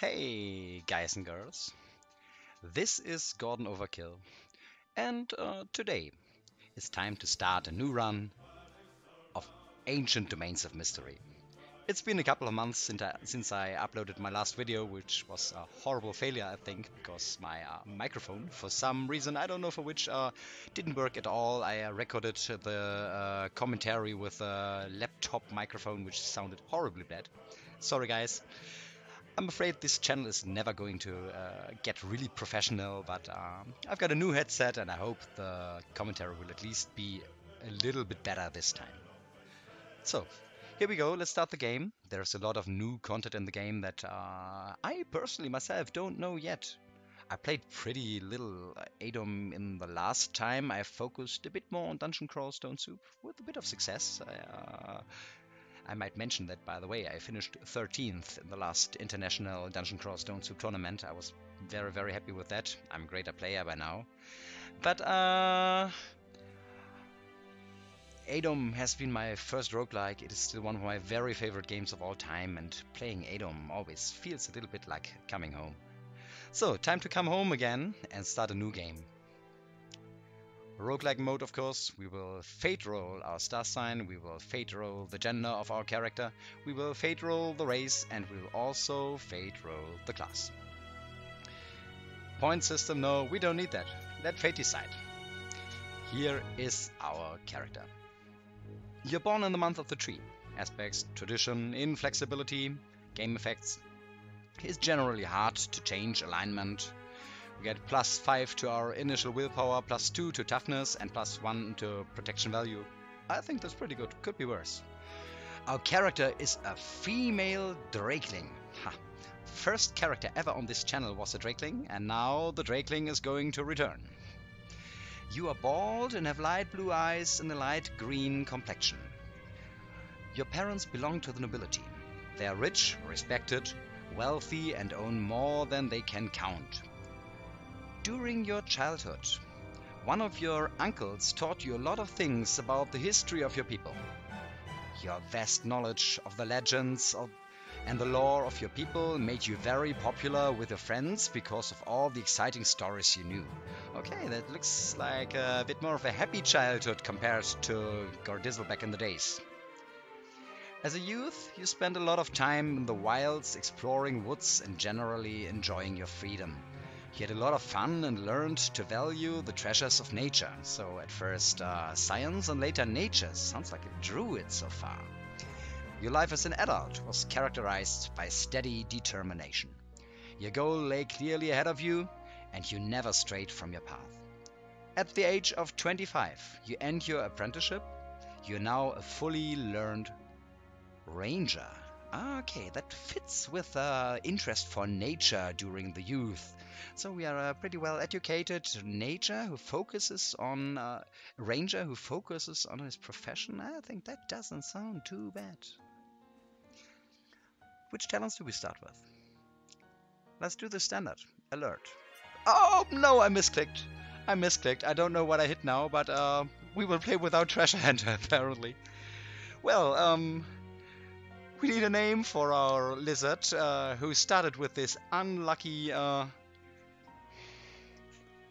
Hey guys and girls, this is Gordon Overkill, and today it's time to start a new run of Ancient Domains of Mystery. It's been a couple of months since I uploaded my last video, which was a horrible failure, I think, because my microphone, for some reason, I don't know for which, didn't work at all. I recorded the commentary with a laptop microphone, which sounded horribly bad. Sorry, guys. I'm afraid this channel is never going to get really professional, but I've got a new headset and I hope the commentary will at least be a little bit better this time. So, here we go, let's start the game. There's a lot of new content in the game that I personally myself don't know yet. I played pretty little ADOM in the last time. I focused a bit more on Dungeon Crawl Stone Soup with a bit of success. I might mention that, by the way, I finished 13th in the last international Dungeon Crawl Stone Soup tournament. I was very, very happy with that. I'm a greater player by now. But ADOM has been my first roguelike. It is still one of my very favorite games of all time, and playing ADOM always feels a little bit like coming home. So, time to come home again and start a new game. Roguelike mode, of course. We will fate roll our star sign, we will fate roll the gender of our character, we will fate roll the race, and we will also fate roll the class. Point system, no, we don't need that. Let fate decide. Here is our character. You're born in the month of the tree. Aspects, tradition, inflexibility, game effects. It's generally hard to change alignment. We get +5 to our initial willpower, +2 to toughness, and +1 to protection value. I think that's pretty good. Could be worse. Our character is a female Drakeling. Ha! First character ever on this channel was a Drakeling, and now the Drakeling is going to return. You are bald and have light blue eyes and a light green complexion. Your parents belong to the nobility. They are rich, respected, wealthy, and own more than they can count. During your childhood, one of your uncles taught you a lot of things about the history of your people. Your vast knowledge of the legends and the lore of your people made you very popular with your friends because of all the exciting stories you knew. Okay, that looks like a bit more of a happy childhood compared to Gordizzle back in the days. As a youth, you spent a lot of time in the wilds, exploring woods and generally enjoying your freedom. You had a lot of fun and learned to value the treasures of nature. So at first science and later nature. Sounds like a druid so far. Your life as an adult was characterized by steady determination. Your goal lay clearly ahead of you and you never strayed from your path. At the age of 25, you end your apprenticeship. You're now a fully learned ranger. Okay, that fits with interest for nature during the youth. So we are a pretty well educated ranger who focuses on his profession. I think that doesn't sound too bad. Which talents do we start with? Let's do the standard. Alert. Oh no, I misclicked. I don't know what I hit now, but we will play without Treasure Hunter apparently. Well, we need a name for our lizard who started with this unlucky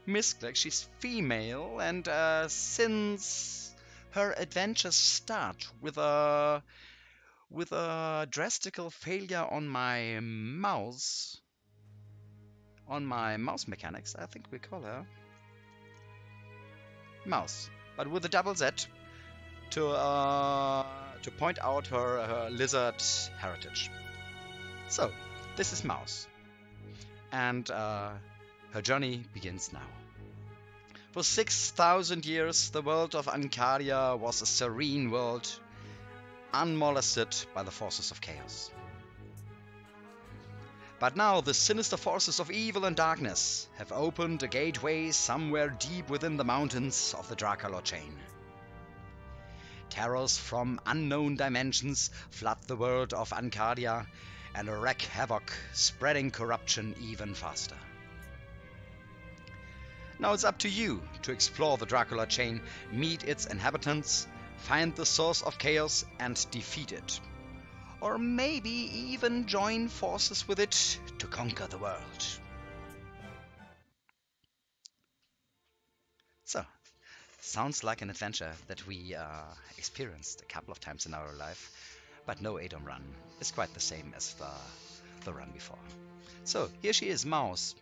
misclick. She's female, and since her adventures start with a drastical failure on my mouse mechanics, I think we call her Mouzz, but with a double Z to point out her lizard heritage. So this is Mouzz, and her journey begins now. For 6,000 years, the world of Ancaria was a serene world, unmolested by the forces of chaos. But now the sinister forces of evil and darkness have opened a gateway somewhere deep within the mountains of the Draculor chain. Terrors from unknown dimensions flood the world of Ancaria and wreak havoc, spreading corruption even faster. Now it's up to you to explore the Draculor chain, meet its inhabitants, find the source of chaos and defeat it. or maybe even join forces with it to conquer the world. So, sounds like an adventure that we experienced a couple of times in our life, but no ADOM run is quite the same as the run before. So, here she is, Mouzz,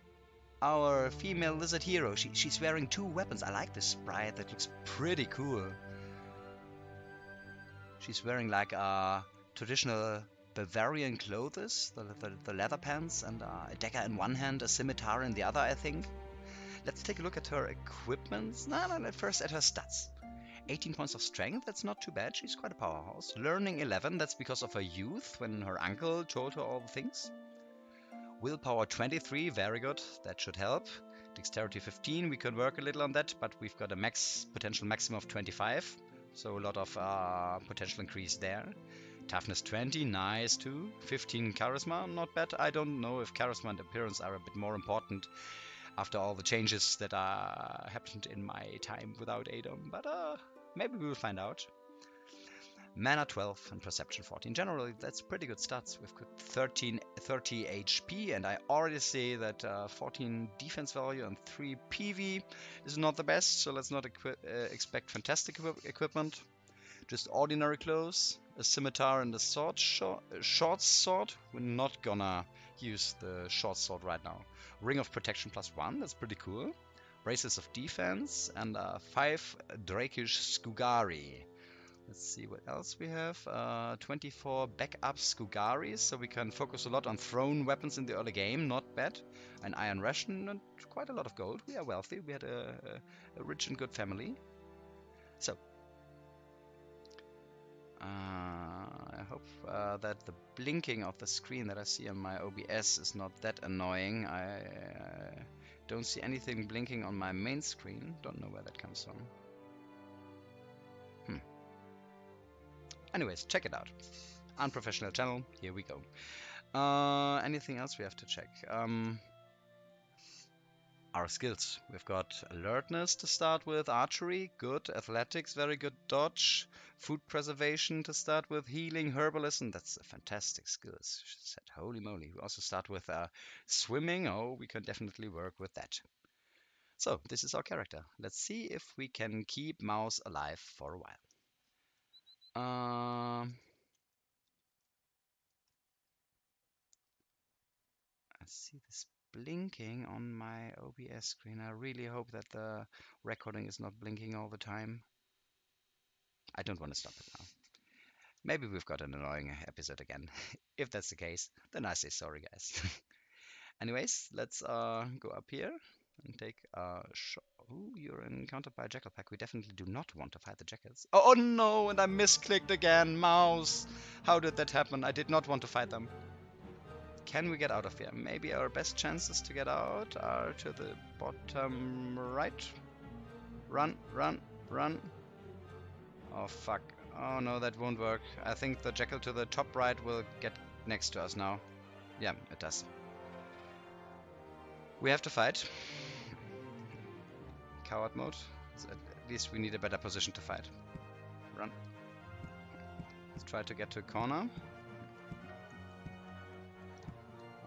our female lizard hero. She's wearing 2 weapons. I like this sprite, that looks pretty cool. She's wearing like traditional Bavarian clothes, the leather pants, and a dagger in one hand, a scimitar in the other, I think. Let's take a look at her equipment. No, first at her stats. 18 points of strength, that's not too bad. She's quite a powerhouse. Learning 11, that's because of her youth, when her uncle told her all the things. Willpower 23, very good, that should help. Dexterity 15, we can work a little on that, but we've got a potential maximum of 25, so a lot of potential increase there. Toughness 20, nice too. 15 charisma, not bad. I don't know if charisma and appearance are a bit more important after all the changes that happened in my time without ADOM, but maybe we will find out. Mana 12 and Perception 14. Generally, that's pretty good stats. We've got 30 HP, and I already say that 14 defense value and 3 PV is not the best, so let's not expect fantastic equipment. Just ordinary clothes, a scimitar and a short sword. We're not gonna use the short sword right now. Ring of Protection +1, that's pretty cool. Braces of Defense, and 5 Drakish Skugari. Let's see what else we have. 24 backup Skugaris, so we can focus a lot on thrown weapons in the early game, not bad. An iron ration and quite a lot of gold. We are wealthy, we had a rich and good family. So, I hope that the blinking of the screen that I see on my OBS is not that annoying. I don't see anything blinking on my main screen. Don't know where that comes from. Anyways, check it out. Unprofessional channel, here we go. Anything else we have to check? Our skills. We've got alertness to start with, archery, good, athletics, very good, dodge, food preservation to start with, healing, herbalism, that's a fantastic skills. She said, holy moly. We also start with swimming. Oh, we can definitely work with that. So, this is our character. Let's see if we can keep Mouzz alive for a while. I see this blinking on my OBS screen. I really hope that the recording is not blinking all the time. I don't want to stop it now. Maybe we've got an annoying episode again. If that's the case, then I say sorry, guys. Anyways, let's go up here and take a shot. Ooh, you're encountered by a jackal pack. We definitely do not want to fight the jackals. Oh no, and I misclicked again. Mouzz. How did that happen? I did not want to fight them. Can we get out of here? Maybe our best chances to get out are to the bottom right. Run, run, run. Oh fuck. Oh no, that won't work. I think the jackal to the top right will get next to us now. Yeah, it does. We have to fight. Coward mode. So at least we need a better position to fight. Run. Let's try to get to a corner.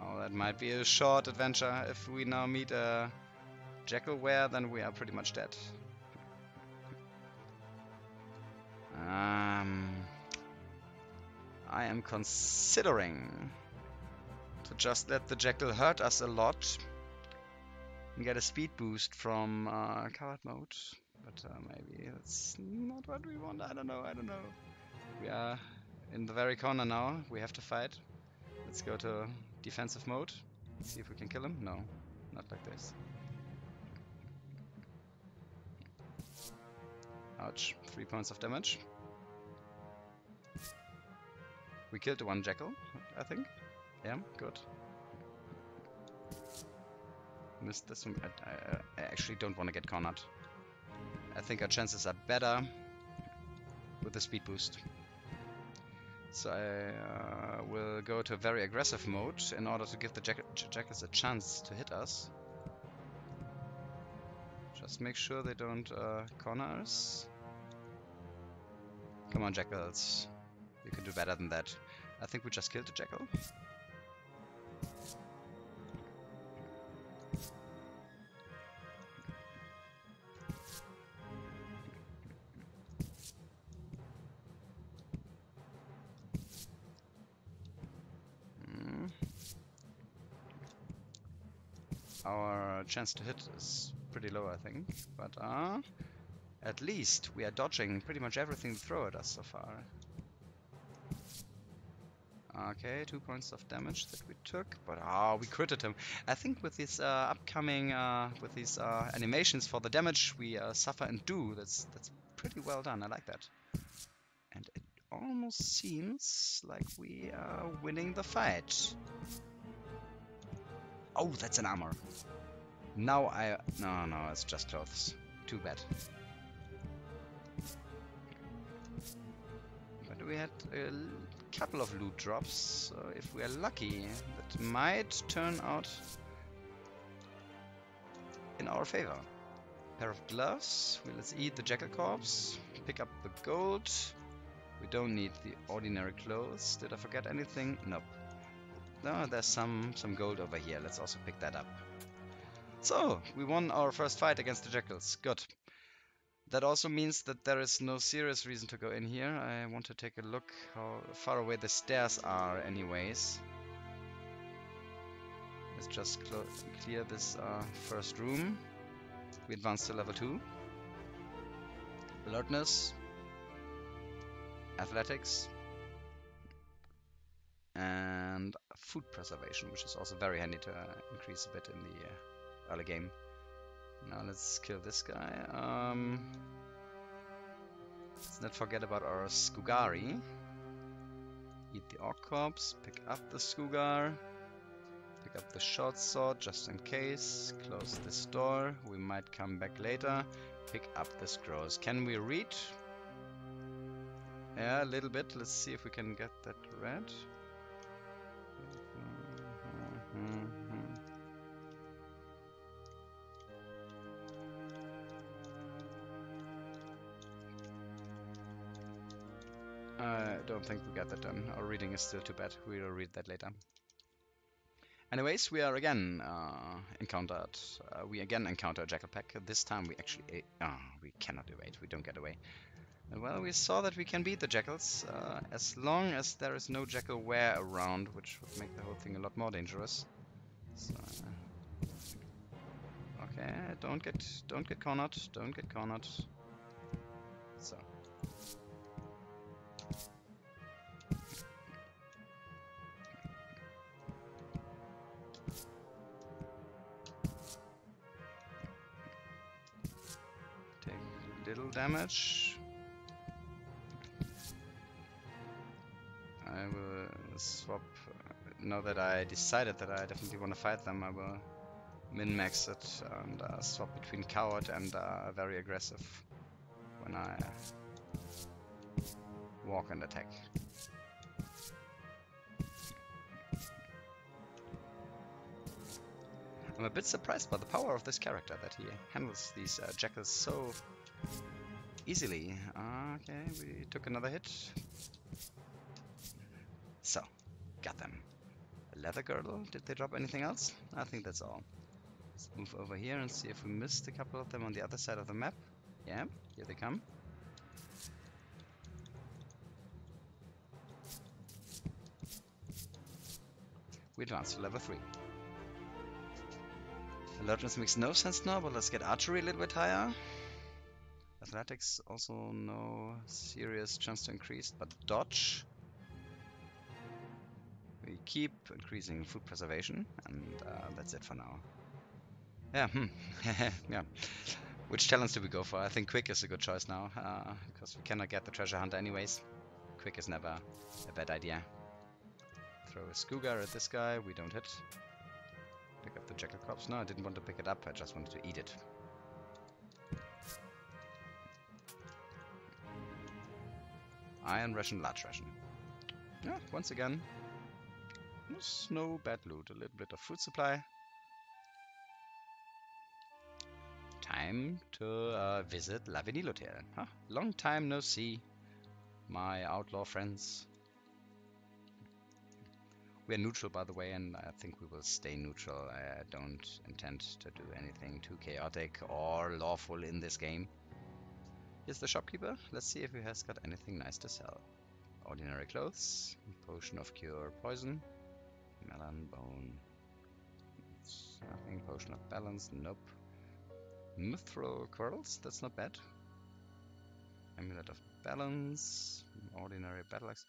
Oh, that might be a short adventure. If we now meet a jackal-ware, then we are pretty much dead. I am considering to just let the jackal hurt us a lot and get a speed boost from coward mode, but maybe that's not what we want. I don't know. We are in the very corner now. We have to fight. Let's go to defensive mode. See if we can kill him. No, not like this. Ouch, 3 points of damage. We killed the one jackal, I think. Yeah, good. Missed this one. I actually don't want to get cornered. I think our chances are better with the speed boost. So I will go to a very aggressive mode in order to give the jackals a chance to hit us. Just make sure they don't corner us. Come on, jackals. You can do better than that. I think we just killed the jackal. Our chance to hit is pretty low, I think, but at least we are dodging pretty much everything they throw at us so far. Okay, 2 points of damage that we took, but we critted him. I think with these upcoming with these animations for the damage we suffer and do, that's pretty well done. I like that. And it almost seems like we are winning the fight. Oh, that's an armor. Now no, it's just clothes. Too bad. But we had a couple of loot drops, so if we are lucky, that might turn out in our favor. Pair of gloves. Let's eat the jackal corpse. Pick up the gold. We don't need the ordinary clothes. Did I forget anything? Nope. No, there's some gold over here. Let's also pick that up. So, we won our first fight against the jackals. Good. That also means that there is no serious reason to go in here. I want to take a look how far away the stairs are anyways. Let's just clear this first room. We advance to level 2. Alertness. Athletics. And food preservation, which is also very handy to increase a bit in the early game. Now let's kill this guy. Let's not forget about our Skugari. Eat the orc corpse, pick up the Skugar, pick up the short sword just in case, close this door, we might come back later, pick up the scrolls. Can we read? Yeah, a little bit. Let's see if we can get that read. I don't think we got that done. Our reading is still too bad. We'll read that later. Anyways, we are again we again encounter a jackal pack. This time we actually we cannot evade. We don't get away. And well, we saw that we can beat the jackals as long as there is no jackal wear around, which would make the whole thing a lot more dangerous. So, okay, don't get cornered. Don't get cornered. So. Little damage. I will swap. Now that I decided that I definitely want to fight them, I will min-max it and swap between coward and very aggressive when I walk and attack. I'm a bit surprised by the power of this character, that he handles these jackals so easily. Okay, we took another hit. So, got them. A leather girdle. Did they drop anything else? I think that's all. Let's move over here and see if we missed a couple of them on the other side of the map. Yeah, here they come. We advance to level 3. Alertness makes no sense now, but let's get archery a little bit higher. Athletics also no serious chance to increase, but dodge. We keep increasing food preservation, and that's it for now. Yeah, yeah. Which talents do we go for? I think quick is a good choice now, because we cannot get the treasure hunter anyways. Quick is never a bad idea. Throw a Skugar at this guy, we don't hit. Pick up the jackal corpse. No, I didn't want to pick it up, I just wanted to eat it. Iron ration, large ration. Yeah, once again, there's no bad loot. A little bit of food supply. Time to visit La Vinilotel. Huh? Long time no see, my outlaw friends. We're neutral, by the way, and I think we will stay neutral. I don't intend to do anything too chaotic or lawful in this game. Here's the shopkeeper. Let's see if he has got anything nice to sell. Ordinary clothes, potion of cure poison, melon bone. Nothing. Potion of balance, nope. Mithril quarrels, that's not bad. Amulet of balance, ordinary battle axe.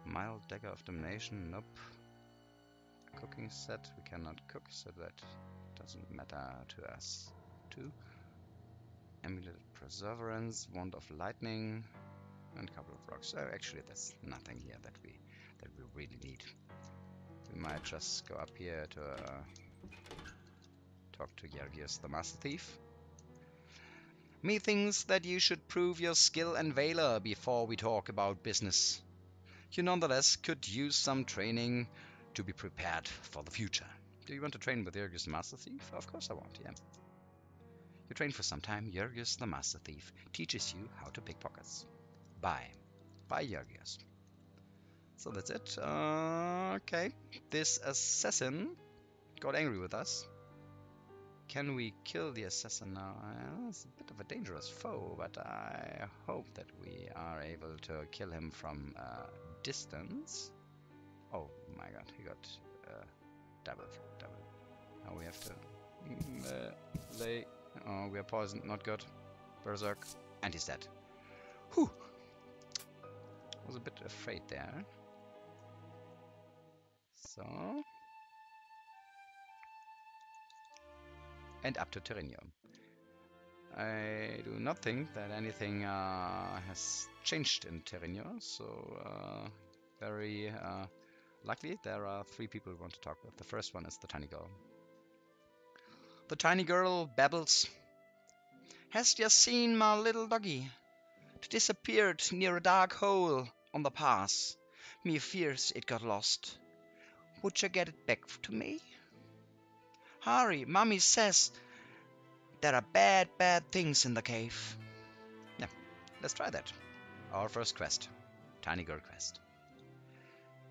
Mild dagger of domination, nope. Cooking set, we cannot cook, so that doesn't matter to us too. Amulet of perseverance, wand of lightning, and a couple of rocks. So actually there's nothing here that we really need. We might just go up here to talk to Gergius the Master Thief. Methinks that you should prove your skill and valor before we talk about business. You nonetheless could use some training to be prepared for the future. Do you want to train with Gergius the Master Thief? Of course I want, yeah. You train for some time, Gergius the Master Thief teaches you how to pickpockets. Bye. Bye, Gergius. So that's it. Okay. This assassin got angry with us. Can we kill the assassin now? It's a bit of a dangerous foe, but I hope that we are able to kill him from distance. Oh my god, he got double. Now we have to lay. Oh, we are poisoned, not good. Berserk, and he's dead. Whew! Was a bit afraid there. So. And up to Terrenio. I do not think that anything has changed in Terrenio, so very luckily there are 3 people we want to talk with. The first one is the tiny girl. The tiny girl babbles. Hast ya seen my little doggy? It disappeared near a dark hole on the pass. Me fears it got lost. Would ya get it back to me? Hurry, Mummy says there are bad things in the cave. Yeah, let's try that. Our first quest. Tiny girl quest.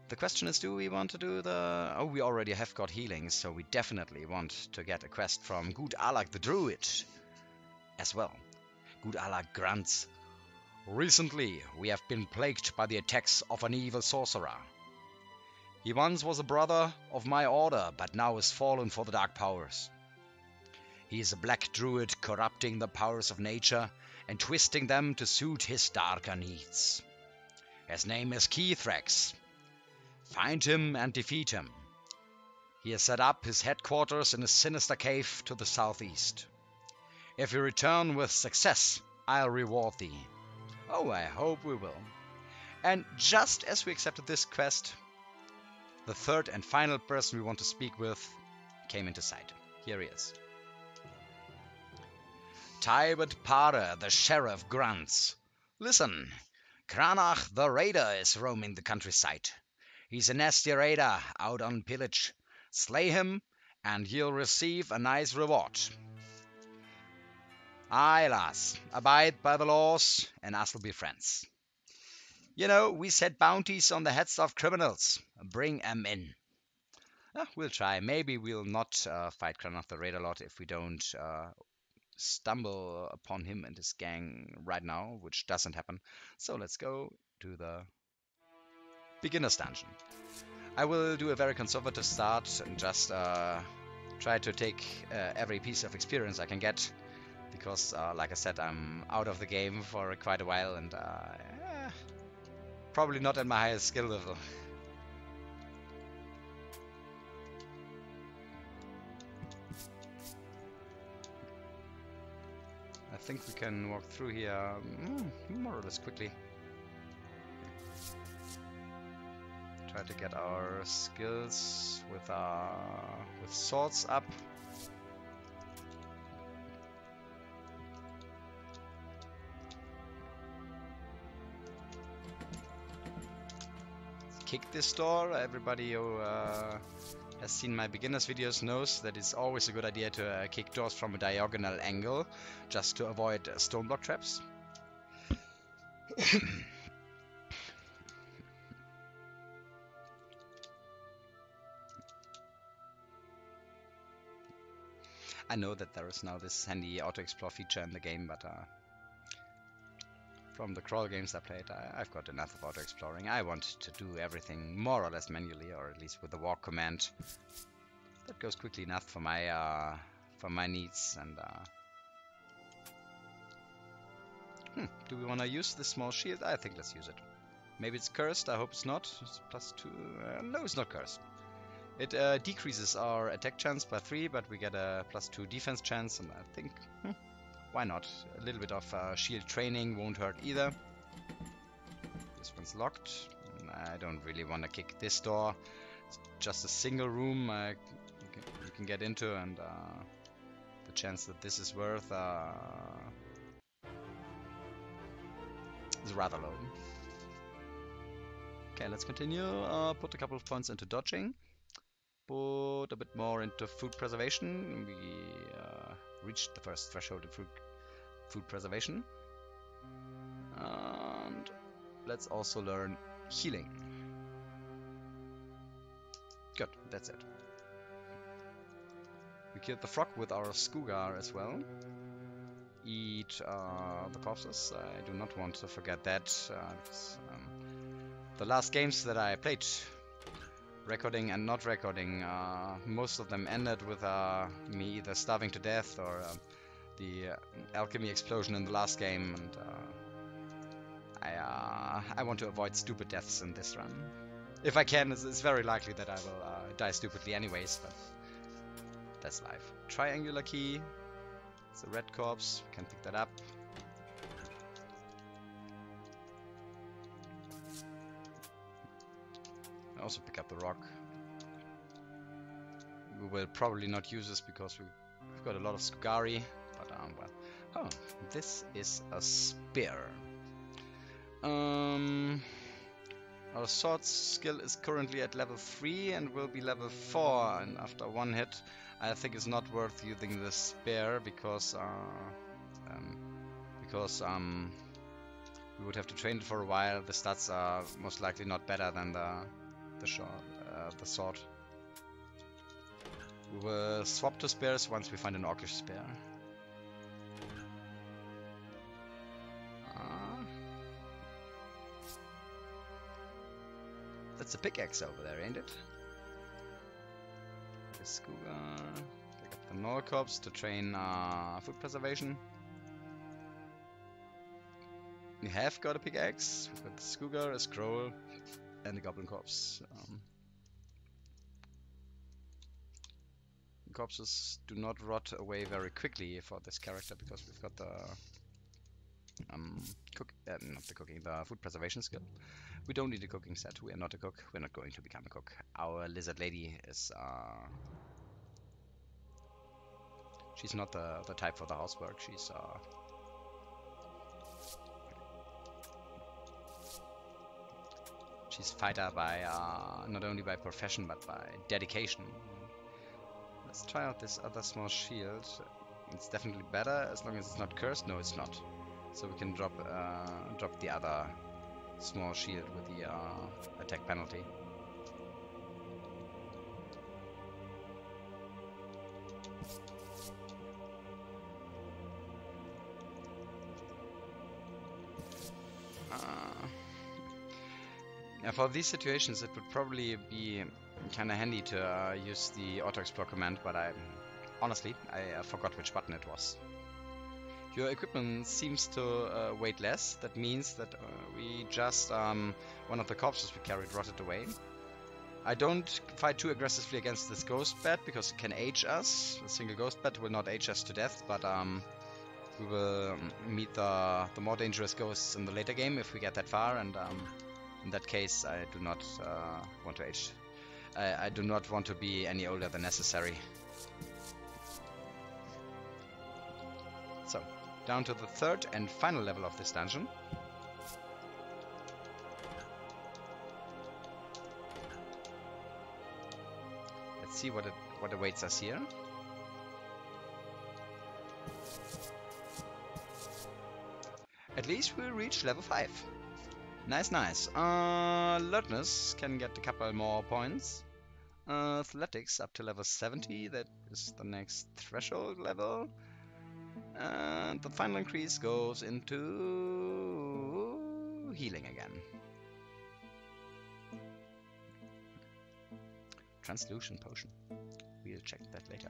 The question is, do we want to do the... Oh, we already have got healing, so we definitely want to get a quest from Good Alak the Druid as well. Good Alak grunts. Recently, we have been plagued by the attacks of an evil sorcerer. He once was a brother of my order, but now is fallen for the dark powers. He is a black druid corrupting the powers of nature and twisting them to suit his darker needs. His name is Keithrax. Find him and defeat him. He has set up his headquarters in a sinister cave to the southeast. If you return with success, I'll reward thee. Oh, I hope we will. And just as we accepted this quest, the third and final person we want to speak with came into sight. Here he is. Tybert Pare, the sheriff, grunts. Listen, Kranach the raider is roaming the countryside. He's a nasty raider out on pillage. Slay him and you'll receive a nice reward. Aye, lass, abide by the laws and us will be friends. You know, we set bounties on the heads of criminals. Bring 'em in. We'll try. Maybe we'll not fight Kranach the Raider a lot if we don't stumble upon him and his gang right now, which doesn't happen. So let's go to the beginner's dungeon. I will do a very conservative start and just try to take every piece of experience I can get. Because, like I said, I'm out of the game for quite a while and probably not at my highest skill level. I think we can walk through here more or less quickly. Try to get our skills with swords up. Kick this door. Everybody who has seen my beginners videos knows that it's always a good idea to kick doors from a diagonal angle just to avoid stone block traps. I know that there is now this handy auto-explore feature in the game, but from the crawl games I played, I've got enough of auto-exploring. I want to do everything more or less manually, or at least with the walk command. That goes quickly enough for my needs. And do we want to use this small shield? I think let's use it. Maybe it's cursed. I hope it's not. It's +2. No, it's not cursed. It decreases our attack chance by 3, but we get a +2 defense chance, and I think, why not? A little bit of shield training won't hurt either. This one's locked. I don't really want to kick this door. It's just a single room you can get into, and the chance that this is worth is rather low. Okay, let's continue. Put a couple of points into dodging. Put a bit more into food preservation. We reached the first threshold in food preservation. And let's also learn healing. Good, that's it. We killed the frog with our Skugar as well. Eat the corpses. I do not want to forget that. The last games that I played, recording and not recording, most of them ended with me either starving to death or the alchemy explosion in the last game, and I want to avoid stupid deaths in this run. If I can, it's very likely that I will die stupidly anyways, but that's life. Triangular key. It's a red corpse. We can pick that up. Also pick up the rock. We will probably not use this because we've got a lot of Skugari, but well. Oh, this is a spear. Our sword skill is currently at level 3 and will be level 4, and after one hit I think it's not worth using the spear because we would have to train it for a while. The stats are most likely not better than the sword. We will swap to spears once we find an orcish spear. That's a pickaxe over there, ain't it? The Scuba. Pick up the Null Corpse to train food preservation. We have got a pickaxe. We've got the Skugar, a scroll, and the Goblin Corpse. Corpses do not rot away very quickly for this character because we've got the the food preservation skill. We don't need a cooking set. We are not a cook. We're not going to become a cook. Our lizard lady is she's not the type for the housework. She's fighter by not only by profession but by dedication. Let's try out this other small shield. It's definitely better as long as it's not cursed. No, it's not. So we can drop the other small shield with the attack penalty. Yeah, for these situations it would probably be kind of handy to use the auto-explore command, but honestly I forgot which button it was. Your equipment seems to weight less. That means that we just one of the corpses we carried rotted away. I don't fight too aggressively against this ghost bat because it can age us. A single ghost bat will not age us to death, but we will meet the more dangerous ghosts in the later game if we get that far, and in that case I do not want to age. I do not want to be any older than necessary. So, down to the third and final level of this dungeon. Let's see what awaits us here. At least we'll reach level 5. Nice, nice. Alertness can get a couple more points. Athletics up to level 70, that is the next threshold level. And the final increase goes into healing again. Translution potion. We'll check that later.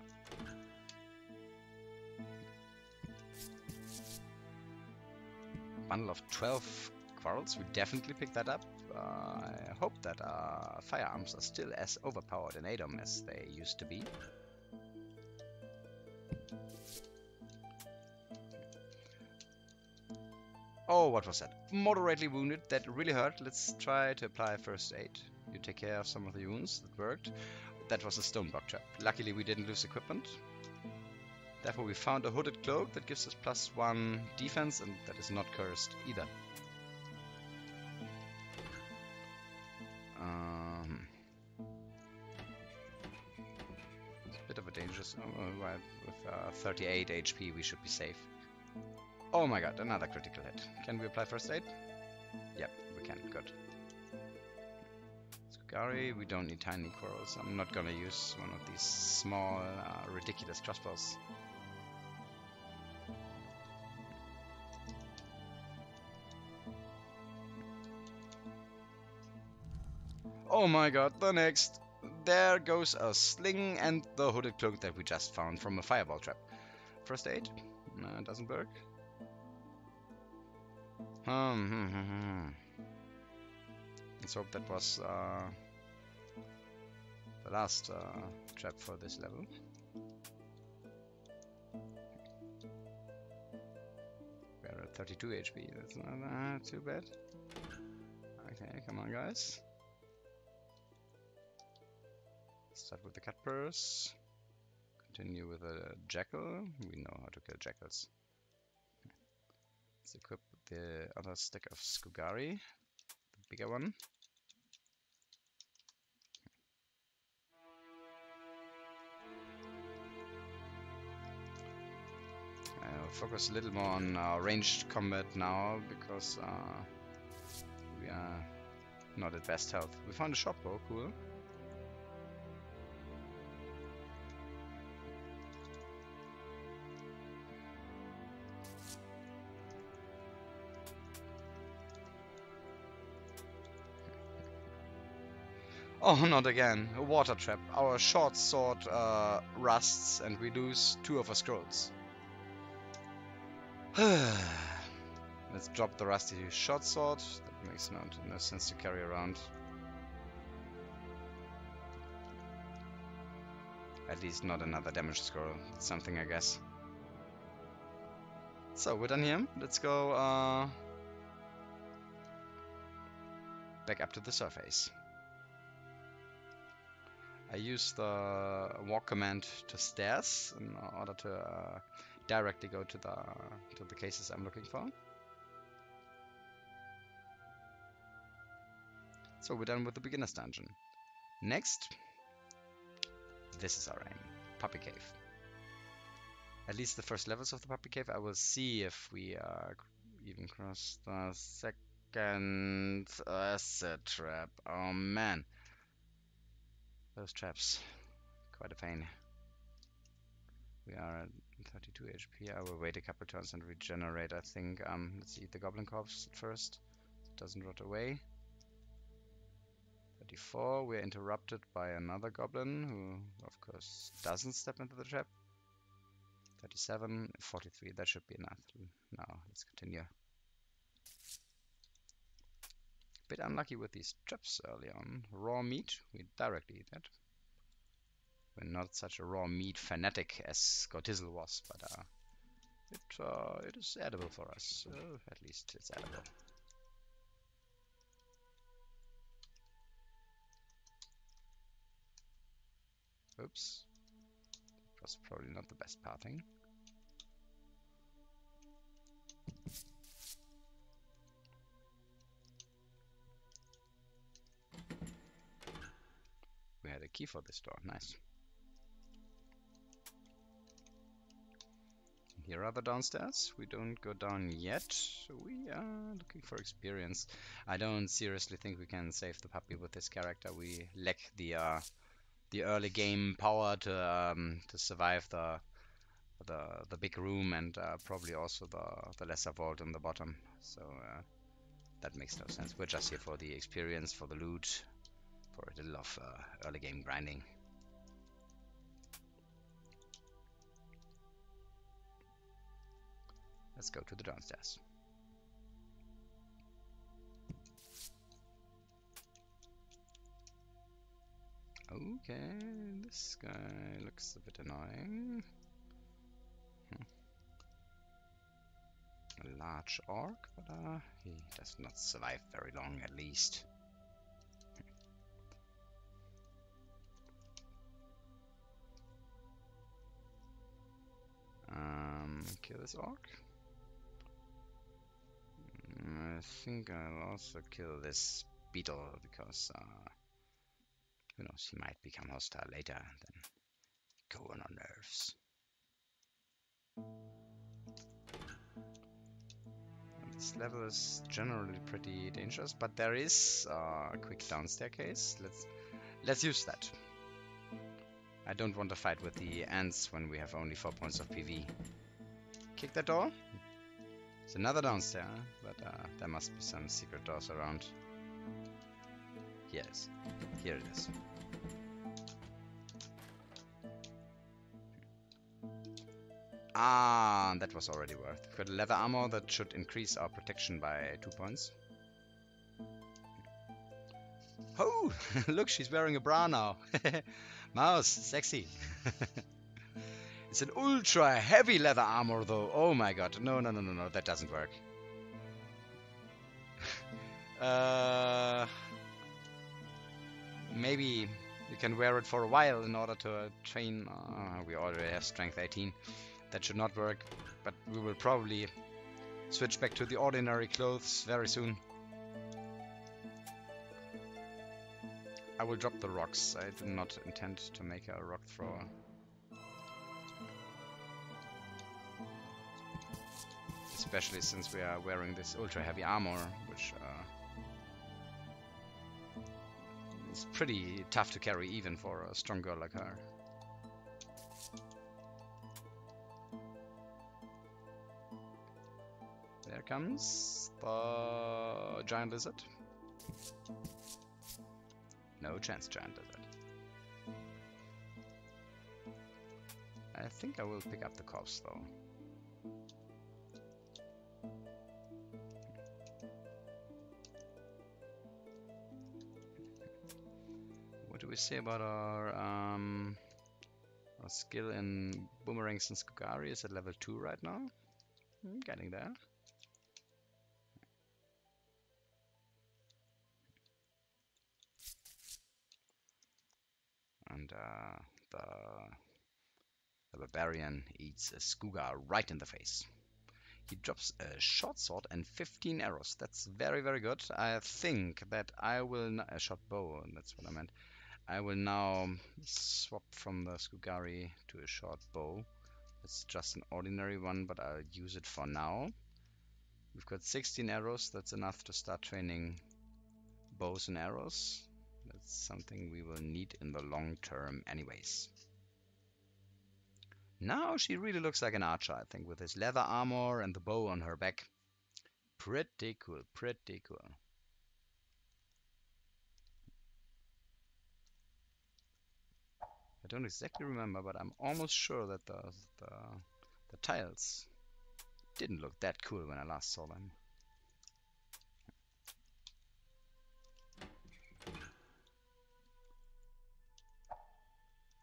Bundle of 12 quarrels. We definitely pick that up. I hope that firearms are still as overpowered in ADOM as they used to be. Oh, what was that? Moderately wounded. That really hurt. Let's try to apply first aid. You take care of some of the wounds. That worked. That was a stone block trap. Luckily, we didn't lose equipment. Therefore, we found a hooded cloak that gives us +1 defense, and that is not cursed either. It's a bit of a dangerous... right, with 38 HP, we should be safe. Oh my god, another critical hit. Can we apply first aid? Yep, we can. Good. Skugari, we don't need tiny quarrels. I'm not gonna use one of these small, ridiculous crossbows. Oh my god, the next. There goes a sling and the hooded cloak that we just found from a fireball trap. First aid? No, it doesn't work. Let's hope that was the last trap for this level. We're at 32 HP, that's not too bad. Okay, come on guys. Start with the cat purse. Continue with a jackal. We know how to kill jackals. Let's equip the other stick of Skugari, the bigger one. I'll focus a little more on ranged combat now, because we are not at best health. We found a short bow, cool. Oh, not again. A water trap. Our short sword rusts and we lose 2 of our scrolls. Let's drop the rusty short sword. That makes no sense to carry around. At least not another damage scroll. It's something, I guess. So, we're done here. Let's go back up to the surface. I use the walk command to stairs in order to directly go to the cases I'm looking for. So we're done with the beginner's dungeon. Next, this is our aim, Puppy Cave. At least the first levels of the Puppy Cave. I will see if we even cross the second acid trap. Oh man. Those traps, quite a pain. We are at 32 HP. I will wait a couple turns and regenerate, I think. Let's eat the goblin corpse at first. It doesn't rot away. 34, we're interrupted by another goblin who, of course, doesn't step into the trap. 37, 43, that should be enough. Now, let's continue. Bit unlucky with these traps early on. Raw meat, we directly eat that. We're not such a raw meat fanatic as Gortizzle was, but it is edible for us. At least it's edible. Oops. That was probably not the best pathing. We had a key for this door, nice. Here are the downstairs. We don't go down yet. We are looking for experience. I don't seriously think we can save the puppy with this character. We lack the early game power to survive the big room and probably also the lesser vault in the bottom. So that makes no sense. We're just here for the experience, for the loot, for a little of early game grinding. Let's go to the downstairs. Okay, this guy looks a bit annoying. A large orc, but he does not survive very long, at least. Kill this orc. I think I'll also kill this beetle because who knows, he might become hostile later and then go on our nerves. This level is generally pretty dangerous, but there is a quick down staircase. Let's use that. I don't want to fight with the ants when we have only 4 points of PV. Kick that door. It's another downstairs, but there must be some secret doors around. Yes, here it is. Ah, that was already worth. We've got leather armor that should increase our protection by 2 points. Oh, look, she's wearing a bra now. Mouse, sexy. It's an ultra heavy leather armor though. Oh my god. No, that doesn't work. Maybe you can wear it for a while in order to train. We already have strength 18. That should not work, but we will probably switch back to the ordinary clothes very soon. I will drop the rocks. I do not intend to make a rock thrower. Especially since we are wearing this ultra heavy armor, which is pretty tough to carry even for a strong girl like her. There comes the giant lizard. No chance, giant lizard. I think I will pick up the corpse though. What do we say about our skill in boomerangs and Skugari? Is at level 2 right now. Getting there. And the barbarian eats a Skuga right in the face. He drops a short sword and 15 arrows. That's very, very good. I think that I will... a short bow, that's what I meant. I will now swap from the Skugari to a short bow. It's just an ordinary one, but I'll use it for now. We've got 16 arrows. That's enough to start training bows and arrows. That's something we will need in the long term anyways. Now she really looks like an archer, I think, with his leather armor and the bow on her back. Pretty cool, pretty cool. I don't exactly remember, but I'm almost sure that the tiles didn't look that cool when I last saw them.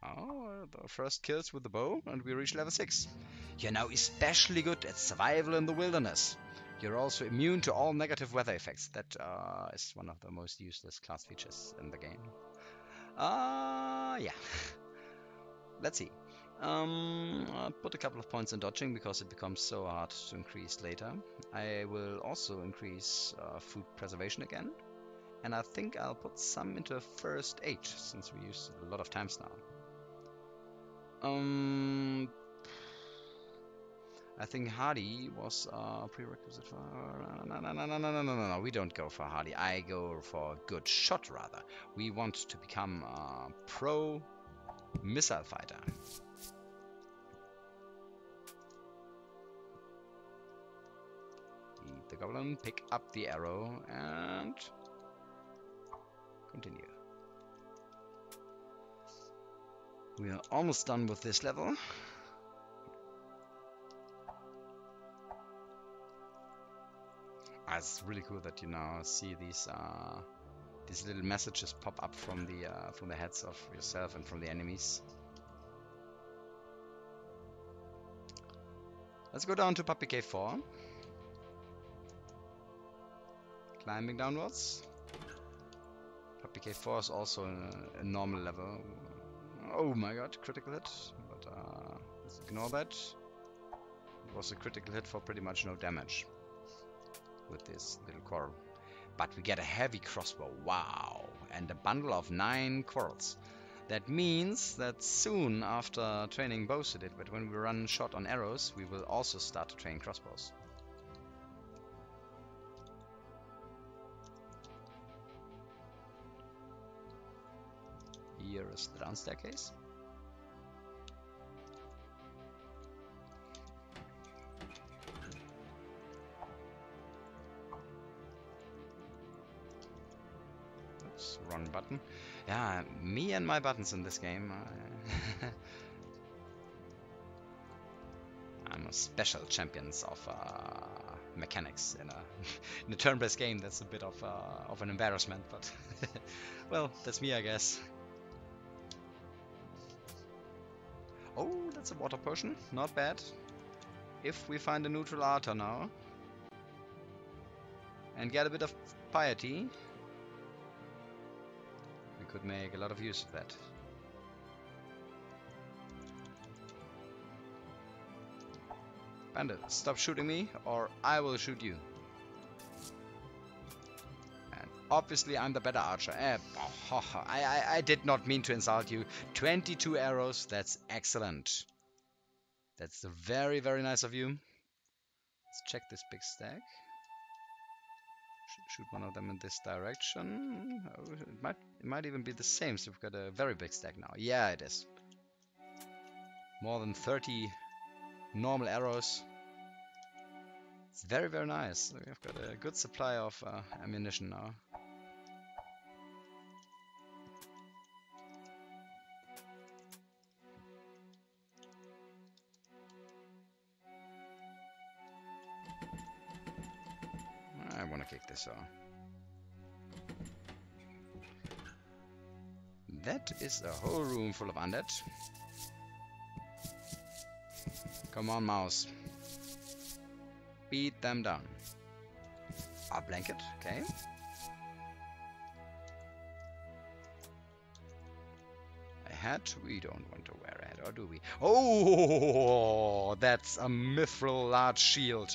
Oh, the first kills with the bow, and we reach level 6. You're now especially good at survival in the wilderness. You're also immune to all negative weather effects. That is one of the most useless class features in the game. Yeah. Let's see. I'll put a couple of points in dodging because it becomes so hard to increase later. I will also increase food preservation again. And I think I'll put some into first aid, since we used it a lot of times now. I think Hardy was a prerequisite for... No, we don't go for Hardy. I go for good shot, rather. We want to become pro Missile fighter. Eat the goblin, pick up the arrow, and continue. We are almost done with this level. It's really cool that you now see these little messages pop up from the heads of yourself and from the enemies. Let's go down to Puppy Cave 4. Climbing downwards. Puppy Cave 4 is also a normal level. Oh my god, critical hit. But let's ignore that. It was a critical hit for pretty much no damage with this little quarrel. But we get a heavy crossbow. Wow! And a bundle of 9 quarrels. That means that soon after training bows with it, but when we run shot on arrows, we will also start to train crossbows. Here is the down staircase. Oops, wrong button. Yeah, me and my buttons in this game. I'm a special champions of mechanics in a turn-based game. That's a bit of an embarrassment, but well, that's me, I guess. Oh, that's a water potion. Not bad. If we find a neutral altar now and get a bit of piety, we could make a lot of use of that. Bandit, stop shooting me or I will shoot you. And obviously I'm the better archer. I did not mean to insult you. 22 arrows, that's excellent. That's very, very nice of you. Let's check this big stack. Shoot one of them in this direction. Oh, it might even be the same, so we've got a very big stack now. Yeah, it is. More than 30 normal arrows. It's very, very nice. We've got a good supply of ammunition now. I want to kick this off. That is a whole room full of undead. Come on, Mouzz. Beat them down. A blanket, okay. A hat we don't want to wear a hat, or do we? Oh, that's a mithril large shield.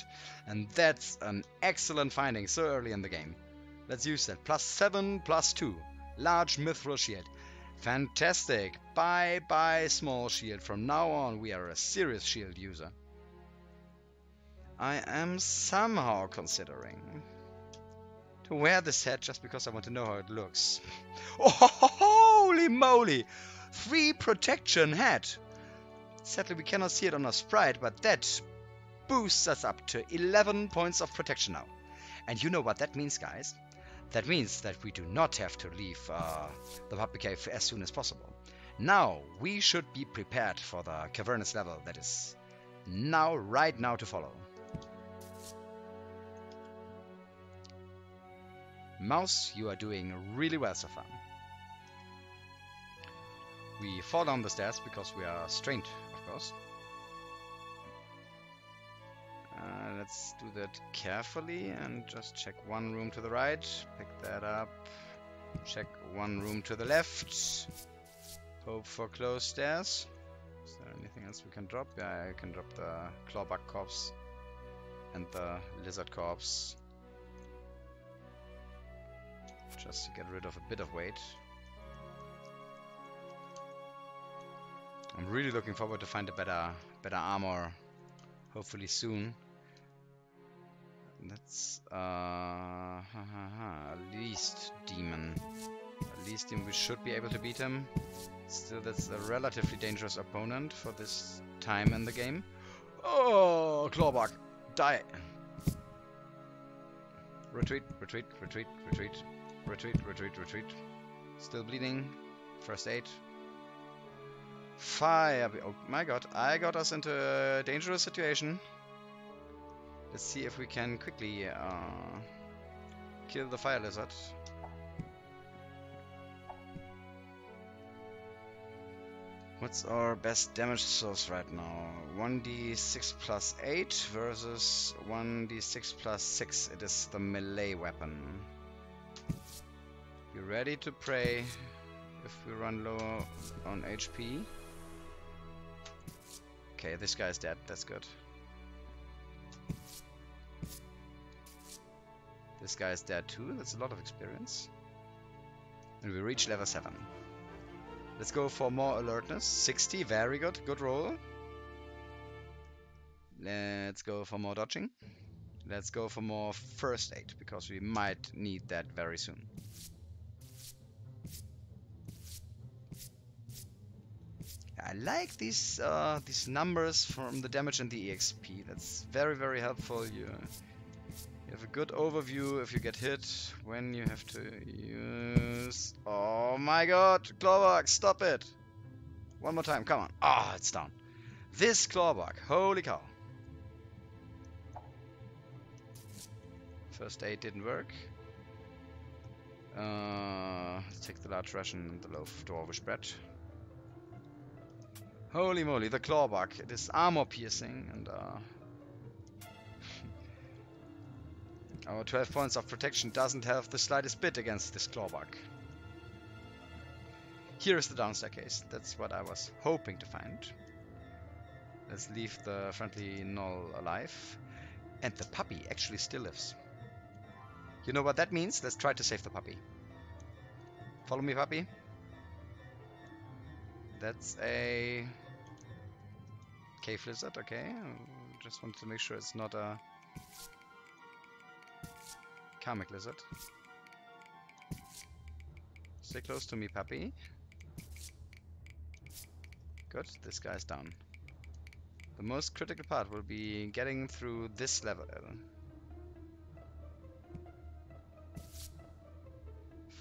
And that's an excellent finding so early in the game. Let's use that. +7, +2. Large mithril shield. Fantastic. Bye bye small shield. From now on we are a serious shield user. I am somehow considering to wear this hat just because I want to know how it looks. Oh, holy moly! 3 protection hat. Sadly we cannot see it on our sprite, but that boosts us up to 11 points of protection now. And you know what that means, guys? That means that we do not have to leave the Puppy Cave as soon as possible. Now we should be prepared for the cavernous level that is right now to follow. Mouzz, you are doing really well so far. We fall down the stairs because we are strained, of course. Let's do that carefully and just check one room to the right, pick that up, check one room to the left, hope for closed stairs. Is there anything else we can drop? Yeah, I can drop the clawbug corpse and the lizard corpse, just to get rid of a bit of weight. I'm really looking forward to find a better armor, hopefully soon. That's a least demon. At least we should be able to beat him. Still, that's a relatively dangerous opponent for this time in the game. Oh, Clawbug! Die! Retreat, retreat, retreat, retreat, retreat, retreat, retreat. Still bleeding. First aid. Fire! Oh my god, I got us into a dangerous situation. Let's see if we can quickly kill the fire lizard. What's our best damage source right now? 1d6 plus 8 versus 1d6 plus 6. It is the melee weapon. Be ready to pray if we run low on HP. Okay, this guy's dead. That's good. This guy's dead too. That's a lot of experience. And we reach level 7. Let's go for more alertness. 60, very good. Good roll. Let's go for more dodging. Let's go for more first aid, because we might need that very soon. I like these numbers from the damage and the EXP. That's very, very helpful. You have a good overview if you get hit, when you have to use... Oh my god! Clawbug, stop it! One more time, come on. Ah, it's down. This Clawbug, holy cow. First aid didn't work. Let's take the large ration and the loaf dwarvish bread. Holy moly, the Clawbug. It is armor piercing and our 12 points of protection doesn't have the slightest bit against this Clawbug. Here is the down staircase. That's what I was hoping to find. Let's leave the friendly Null alive. And the puppy actually still lives. You know what that means? Let's try to save the puppy. Follow me, puppy. That's a cave lizard, okay. Just wanted to make sure it's not a karmic lizard. Stay close to me, puppy. Good, this guy's down. The most critical part will be getting through this level.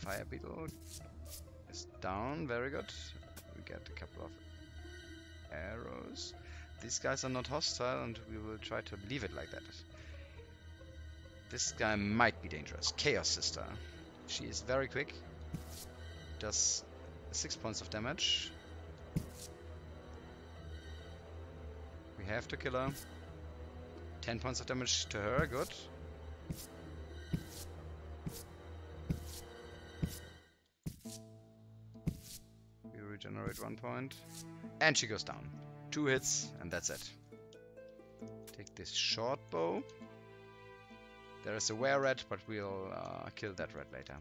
Fire beetle is down, very good. We get a couple of arrows. These guys are not hostile and we will try to leave it like that. This guy might be dangerous. Chaos Sister. She is very quick. Does 6 points of damage. We have to kill her. 10 points of damage to her, good. We regenerate 1 point. And she goes down. 2 hits, and that's it. Take this short bow. There is a were rat, but we'll kill that rat later.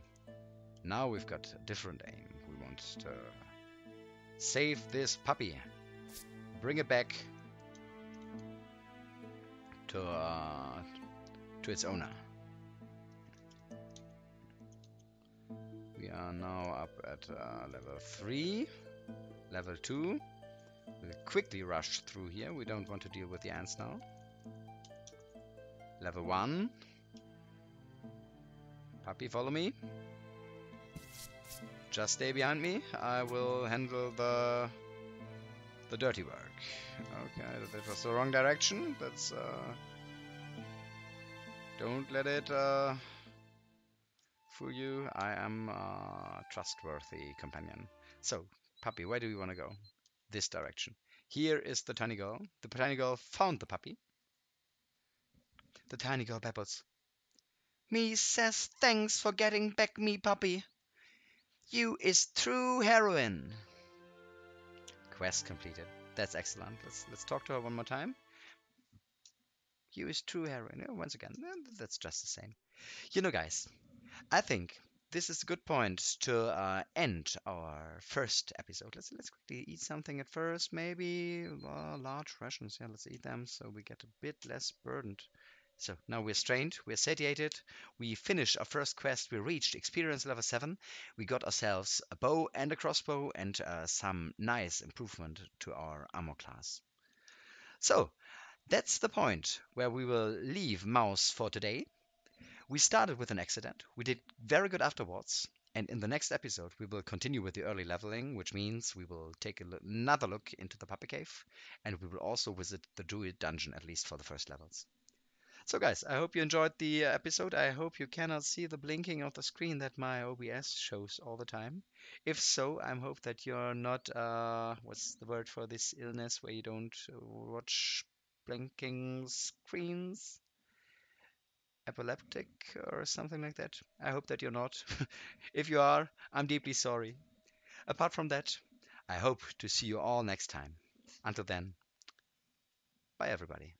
Now we've got a different aim. We want to save this puppy. Bring it back to its owner. We are now up at level 3. Level 2. We'll quickly rush through here. We don't want to deal with the ants now. Level 1. Puppy, follow me. Just stay behind me. I will handle the dirty work. Okay, that was the wrong direction. That's don't let it fool you. I am a trustworthy companion. So, puppy, where do we want to go? This direction. Here is the tiny girl. The tiny girl found the puppy. The tiny girl babbles. Me says thanks for getting back me puppy. You is true heroine. Quest completed. That's excellent. Let's talk to her one more time. You is true heroine. Once again, that's just the same. You know, guys, I think this is a good point to end our first episode. Let's quickly eat something at first. Maybe large rations. Yeah, let's eat them so we get a bit less burdened So now we're strained, we're satiated, we finished our first quest, we reached experience level 7, we got ourselves a bow and a crossbow and some nice improvement to our armor class. So that's the point where we will leave Mouzz for today. We started with an accident, we did very good afterwards, and in the next episode we will continue with the early leveling, which means we will take another look into the puppy cave, and we will also visit the druid dungeon, at least for the first levels. So, guys, I hope you enjoyed the episode. I hope you cannot see the blinking of the screen that my OBS shows all the time. If so, I hope that you're not, what's the word for this illness where you don't watch blinking screens? Epileptic or something like that. I hope that you're not. If you are, I'm deeply sorry. Apart from that, I hope to see you all next time. Until then, bye everybody.